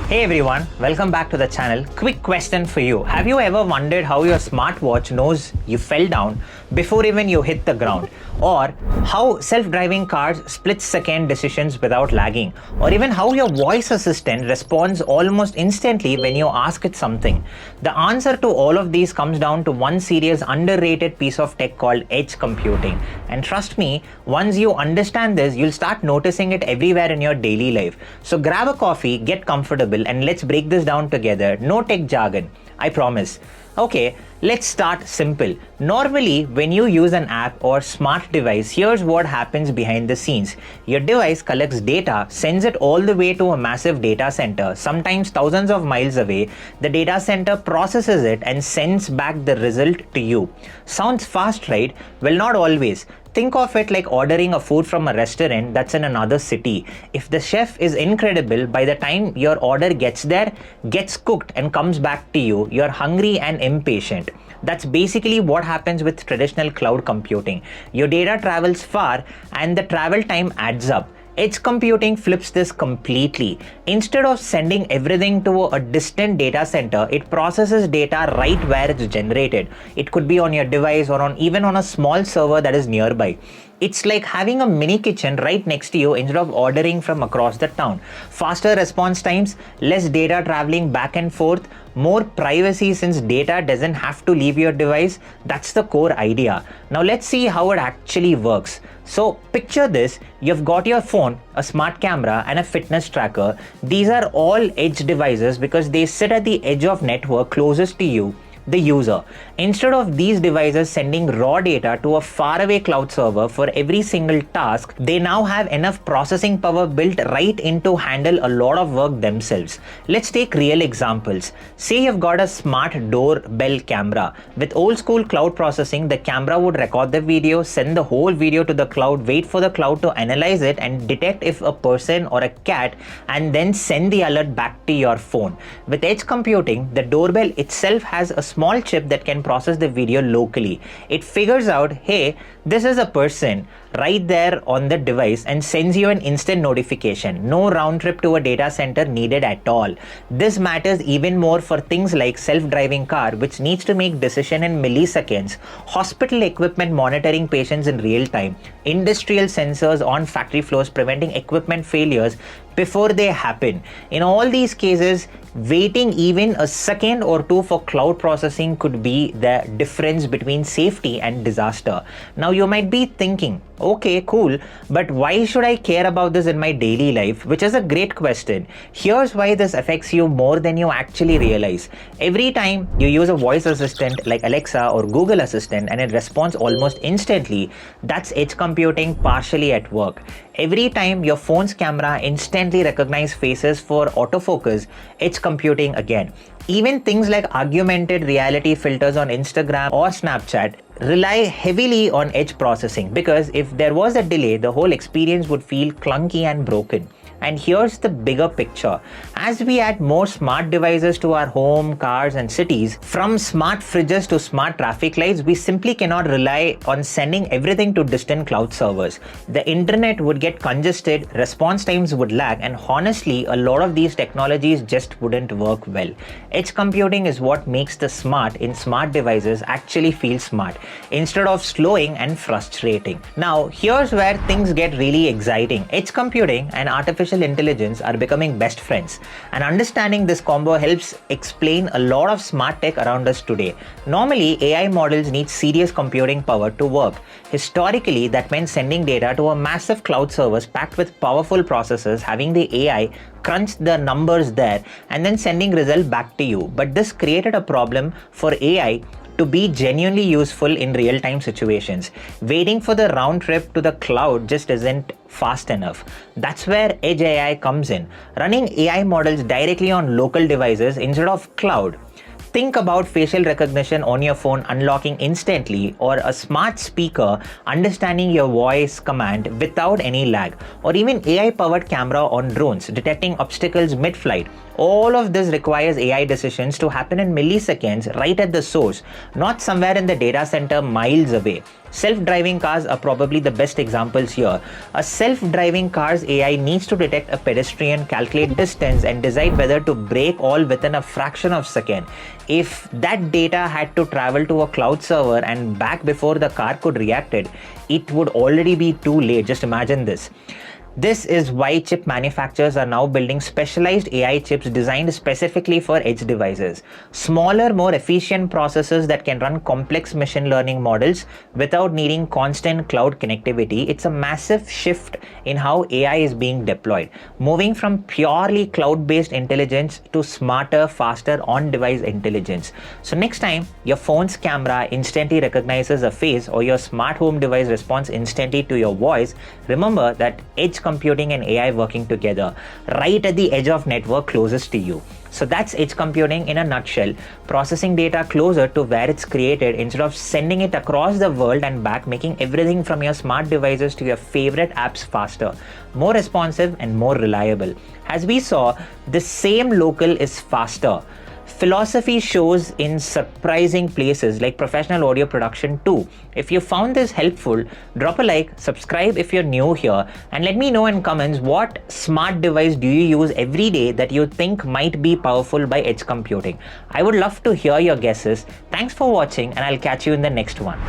Hey everyone, welcome back to the channel. Quick question for you. Have you ever wondered how your smartwatch knows you fell down before even you hit the ground? Or how self-driving cars split-second decisions without lagging? Or even how your voice assistant responds almost instantly when you ask it something? The answer to all of these comes down to one serious underrated piece of tech called edge computing. And trust me, once you understand this, you'll start noticing it everywhere in your daily life. So grab a coffee, get comfortable, and let's break this down together. No tech jargon, I promise. Okay, let's start simple. Normally, when you use an app or smart device, here's what happens behind the scenes. Your device collects data, sends it all the way to a massive data center, sometimes thousands of miles away. The data center processes it and sends back the result to you. Sounds fast, right? Well, not always. Think of it like ordering a food from a restaurant that's in another city. If the chef is incredible, by the time your order gets there, gets cooked and comes back to you, you're hungry and impatient. That's basically what happens with traditional cloud computing. Your data travels far and the travel time adds up. Edge computing flips this completely. Instead of sending everything to a distant data center, it processes data right where it's generated. It could be on your device or even on a small server that is nearby. It's like having a mini kitchen right next to you instead of ordering from across the town. Faster response times, less data traveling back and forth, more privacy since data doesn't have to leave your device. That's the core idea. Now let's see how it actually works. So picture this, you've got your phone, a smart camera and a fitness tracker. These are all edge devices because they sit at the edge of network closest to you, the user. Instead of these devices sending raw data to a faraway cloud server for every single task, they now have enough processing power built right in to handle a lot of work themselves. Let's take real examples. Say you've got a smart doorbell camera. With old school cloud processing, the camera would record the video, send the whole video to the cloud, wait for the cloud to analyze it and detect if a person or a cat, and then send the alert back to your phone. With edge computing, the doorbell itself has a small chip that can process the video locally. It figures out, hey, this is a person right there on the device and sends you an instant notification. No round trip to a data center needed at all. This matters even more for things like self-driving car, which needs to make decision in milliseconds, hospital equipment monitoring patients in real time, industrial sensors on factory floors preventing equipment failures before they happen. In all these cases, waiting even a second or two for cloud processing could be the difference between safety and disaster. Now you might be thinking, okay, cool, but why should I care about this in my daily life? Which is a great question. Here's why this affects you more than you actually realize. Every time you use a voice assistant like Alexa or Google Assistant and it responds almost instantly, that's edge computing partially at work. Every time your phone's camera instantly recognizes faces for autofocus, edge computing again. Even things like augmented reality filters on Instagram or Snapchat rely heavily on edge processing because if there was a delay, the whole experience would feel clunky and broken. And here's the bigger picture. As we add more smart devices to our home, cars, and cities, from smart fridges to smart traffic lights, we simply cannot rely on sending everything to distant cloud servers. The internet would get congested, response times would lag, and honestly, a lot of these technologies just wouldn't work well. Edge computing is what makes the smart in smart devices actually feel smart, instead of slowing and frustrating. Now, here's where things get really exciting. Edge computing and artificial intelligence are becoming best friends, and understanding this combo helps explain a lot of smart tech around us today. Normally, AI models need serious computing power to work. Historically, that meant sending data to a massive cloud servers packed with powerful processors, having the AI crunch the numbers there, and then sending result back to you. But this created a problem for AI to be genuinely useful in real-time situations. Waiting for the round trip to the cloud just isn't fast enough. That's where Edge AI comes in, running AI models directly on local devices instead of cloud. Think about facial recognition on your phone unlocking instantly, or a smart speaker understanding your voice command without any lag, or even AI-powered camera on drones detecting obstacles mid-flight. All of this requires AI decisions to happen in milliseconds right at the source, not somewhere in the data center miles away. Self-driving cars are probably the best examples here. A self-driving car's AI needs to detect a pedestrian, calculate distance, and decide whether to brake all within a fraction of a second. If that data had to travel to a cloud server and back before the car could react it would already be too late. Just imagine this. This is why chip manufacturers are now building specialized AI chips designed specifically for edge devices. Smaller, more efficient processors that can run complex machine learning models without needing constant cloud connectivity. It's a massive shift in how AI is being deployed, moving from purely cloud-based intelligence to smarter, faster on-device intelligence. So next time your phone's camera instantly recognizes a face or your smart home device responds instantly to your voice, remember that edge computing and AI working together right at the edge of network closest to you. So that's edge computing in a nutshell, processing data closer to where it's created instead of sending it across the world and back, making everything from your smart devices to your favorite apps faster, more responsive and more reliable. As we saw, the same local is faster. Philosophy shows in surprising places like professional audio production too. If you found this helpful, drop a like, subscribe if you're new here, and let me know in comments what smart device do you use every day that you think might be powerful by edge computing. I would love to hear your guesses. Thanks for watching, and I'll catch you in the next one.